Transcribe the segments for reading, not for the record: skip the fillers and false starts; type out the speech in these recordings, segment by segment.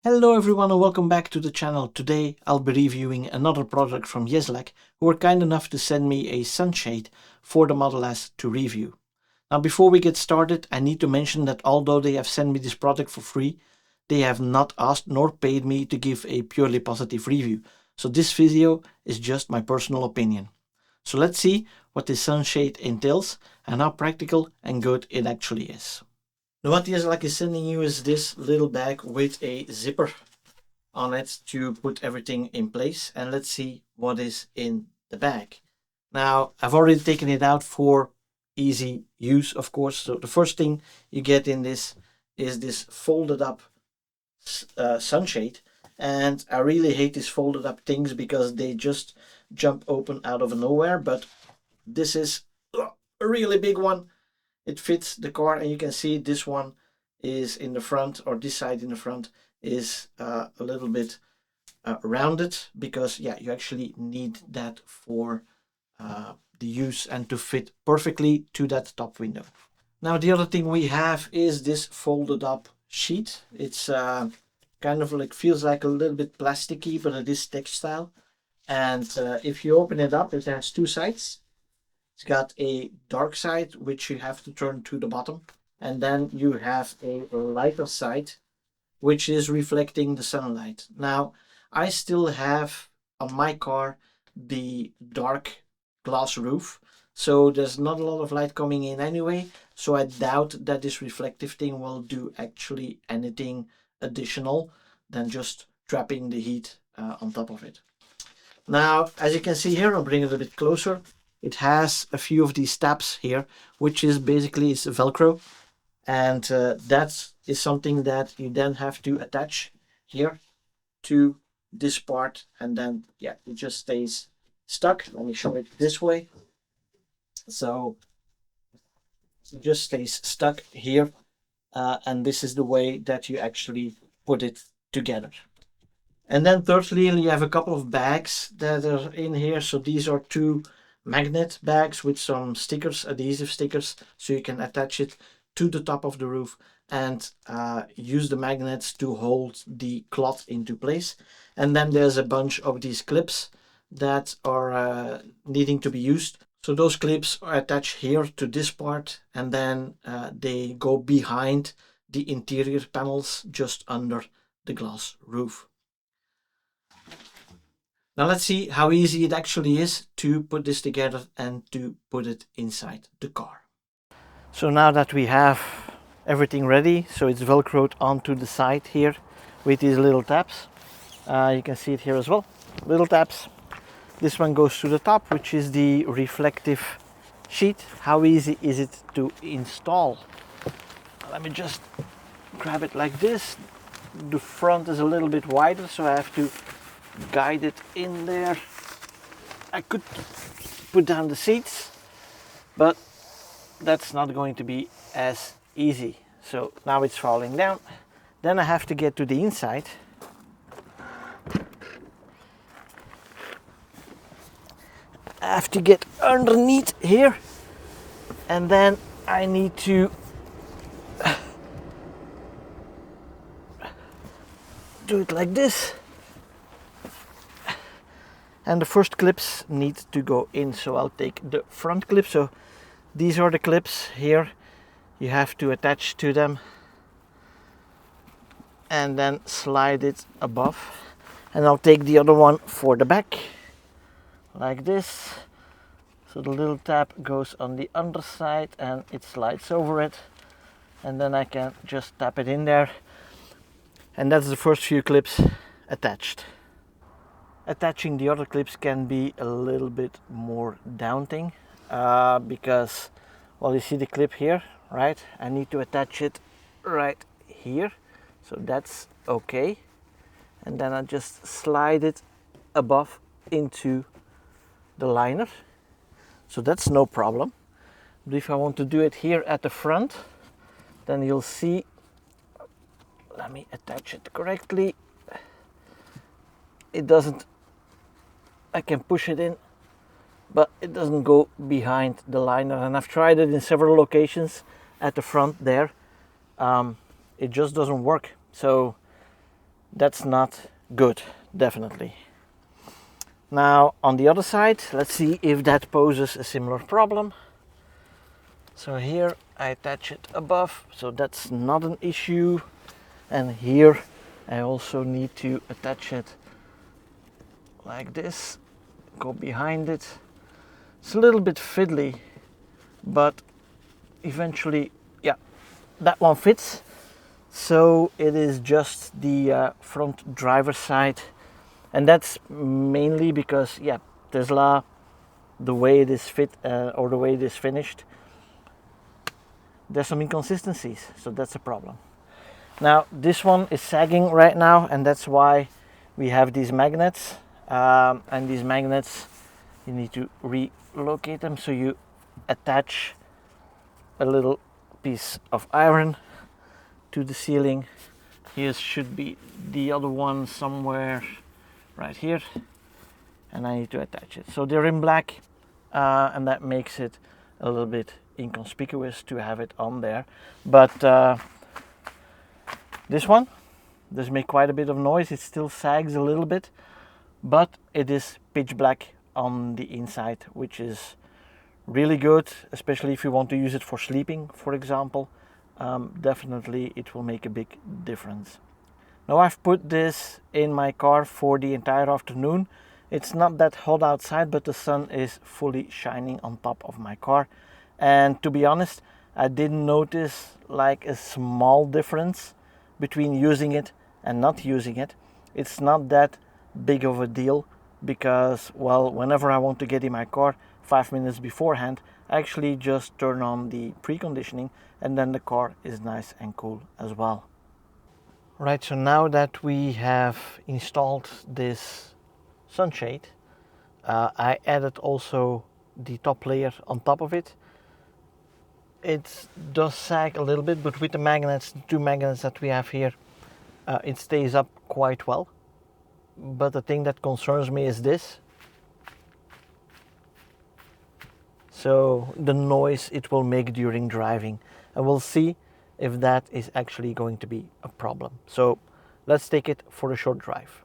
Hello everyone and welcome back to the channel. Today I'll be reviewing another product from Yeslak, who were kind enough to send me a sunshade for the Model S to review. Now before we get started, I need to mention that although they have sent me this product for free, they have not asked nor paid me to give a purely positive review. So this video is just my personal opinion. So let's see what this sunshade entails and how practical and good it actually is. Now what Yeslak is sending you is this little bag with a zipper on it to put everything in place, and let's see what is in the bag. Now I've already taken it out for easy use, of course. So the first thing you get in this is this folded up sunshade, and I really hate these folded up things because they just jump open out of nowhere, but this is a really big one. It fits the car, and you can see this one is in the front, or this side in the front is a little bit rounded because you actually need that for the use and to fit perfectly to that top window. Now the other thing we have is this folded up sheet. It's kind of like, feels like a little bit plasticky, but it is textile. And if you open it up, it has two sides. It's got a dark side, which you have to turn to the bottom. And then you have a lighter side, which is reflecting the sunlight. Now, I still have on my car the dark glass roof. So there's not a lot of light coming in anyway. So I doubt that this reflective thing will do actually anything additional than just trapping the heat on top of it. Now, as you can see here, I'll bring it a bit closer. It has a few of these tabs here, which is basically it's Velcro, and that is something that you then have to attach here to this part, and then it just stays stuck. Let me show it this way. So it just stays stuck here, and this is the way that you actually put it together. And then thirdly, you have a couple of bags that are in here. So these are two magnet bags with some stickers, adhesive stickers, so you can attach it to the top of the roof and use the magnets to hold the cloth into place. And then there's a bunch of these clips that are needing to be used. So those clips are attached here to this part, and then they go behind the interior panels just under the glass roof. Now let's see how easy it actually is to put this together and to put it inside the car. So now that we have everything ready, so it's velcroed onto the side here with these little tabs. You can see it here as well, little tabs. This one goes to the top, which is the reflective sheet. How easy is it to install? Let me just grab it like this. The front is a little bit wider, so I have to guide it in there. I could put down the seats, but that's not going to be as easy. So now it's falling down. Then I have to get to the inside. I have to get underneath here, and then I need to do it like this. And the first clips need to go in, so I'll take the front clip. So these are the clips here, you have to attach to them and then slide it above. And I'll take the other one for the back like this. So the little tab goes on the underside and it slides over it, and then I can just tap it in there, and that's the first few clips attached. Attaching the other clips can be a little bit more daunting because, well, you see the clip here, right? I need to attach it right here, so that's okay. And then I just slide it above into the liner, so that's no problem. But if I want to do it here at the front, then you'll see, let me attach it correctly. It doesn't, I can push it in, but it doesn't go behind the liner, and I've tried it in several locations at the front there. It just doesn't work. So That's not good, definitely. Now on the other side, let's see if that poses a similar problem. So here I attach it above, so that's not an issue. And here I also need to attach it like this, go behind it. It's a little bit fiddly, but eventually, yeah, that one fits. So it is just the front driver's side, and that's mainly because, yeah, Tesla, the way it is fit or the way it is finished, there's some inconsistencies, so that's a problem. Now this one is sagging right now, and that's why we have these magnets, and these magnets, you need to relocate them, so you attach a little piece of iron to the ceiling. Here should be the other one somewhere right here, and I need to attach it. So they're in black, and that makes it a little bit inconspicuous to have it on there. But this one does make quite a bit of noise. It still sags a little bit, but it is pitch black on the inside, which is really good, especially if you want to use it for sleeping, for example. Definitely it will make a big difference. Now I've put this in my car for the entire afternoon. It's not that hot outside, but the sun is fully shining on top of my car. And to be honest, I didn't notice like a small difference between using it and not using it. It's not that big of a deal because, well, whenever I want to get in my car 5 minutes beforehand, I actually just turn on the preconditioning, and then the car is nice and cool as well. Right, so now that we have installed this sunshade, I added also the top layer on top of it. It does sag a little bit, but with the magnets, the two magnets that we have here, it stays up quite well. But the thing that concerns me is this. So the noise it will make during driving, and we'll see if that is actually going to be a problem. So let's take it for a short drive.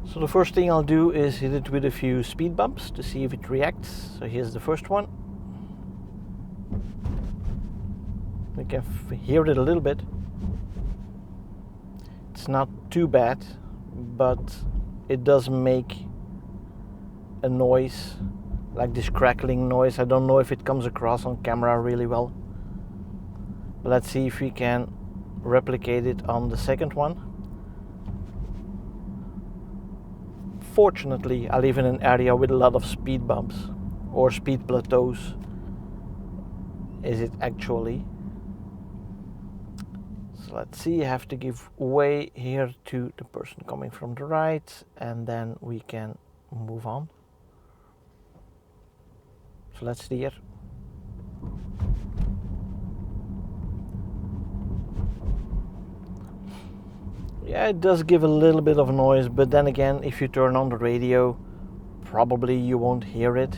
So the first thing I'll do is hit it with a few speed bumps to see if it reacts. So here's the first one. We can hear it a little bit. It's not too bad, but it does make a noise, like this crackling noise. I don't know if it comes across on camera really well. But let's see if we can replicate it on the second one. Fortunately, I live in an area with a lot of speed bumps or speed plateaus. Is it actually? So let's see, I have to give way here to the person coming from the right, and then we can move on. So let's steer. Yeah, it does give a little bit of noise, but then again, if you turn on the radio, probably you won't hear it.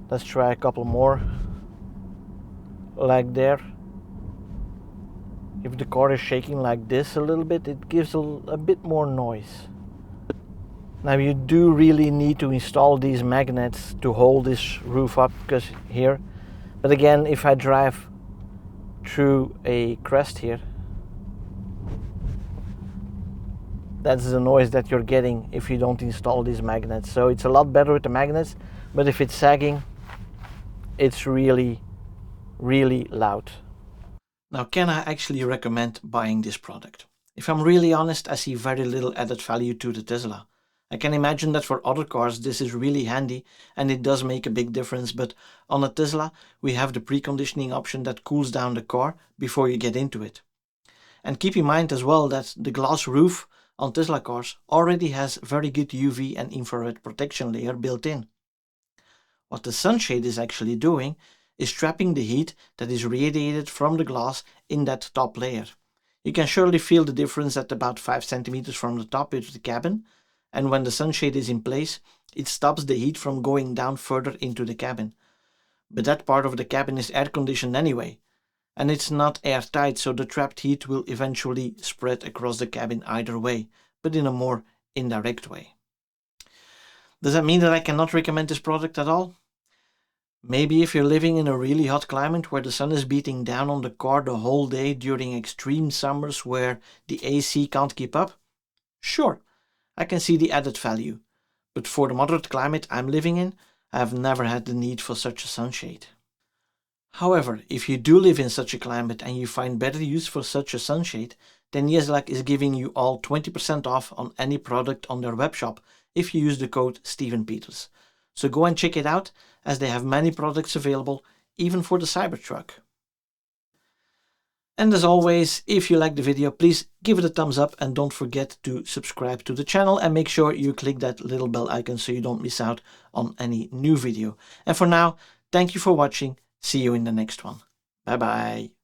Let's try a couple more. Like there. If the car is shaking like this a little bit, it gives a bit more noise. Now you do really need to install these magnets to hold this roof up, because here. But again, if I drive through a crest here, that's the noise that you're getting if you don't install these magnets. So it's a lot better with the magnets, but if it's sagging, it's really, really loud. Now, can I actually recommend buying this product? If I'm really honest, I see very little added value to the Tesla. I can imagine that for other cars this is really handy and it does make a big difference, but on a Tesla we have the preconditioning option that cools down the car before you get into it. And keep in mind as well that the glass roof on Tesla cars already has very good UV and infrared protection layer built in. What the sunshade is actually doing is trapping the heat that is radiated from the glass in that top layer. You can surely feel the difference at about 5 centimeters from the top of the cabin, and when the sunshade is in place, it stops the heat from going down further into the cabin. But that part of the cabin is air conditioned anyway, And it's not airtight, so the trapped heat will eventually spread across the cabin either way, but in a more indirect way. Does that mean that I cannot recommend this product at all? Maybe if you're living in a really hot climate where the sun is beating down on the car the whole day during extreme summers where the AC can't keep up? Sure, I can see the added value. But for the moderate climate I'm living in, I have never had the need for such a sunshade. However, if you do live in such a climate and you find better use for such a sunshade, then Yeslak is giving you all 20% off on any product on their webshop if you use the code Steven Peters. So go and check it out, as they have many products available, even for the Cybertruck. And as always, if you like the video, please give it a thumbs up and don't forget to subscribe to the channel and make sure you click that little bell icon so you don't miss out on any new video. And for now, thank you for watching. See you in the next one. Bye bye.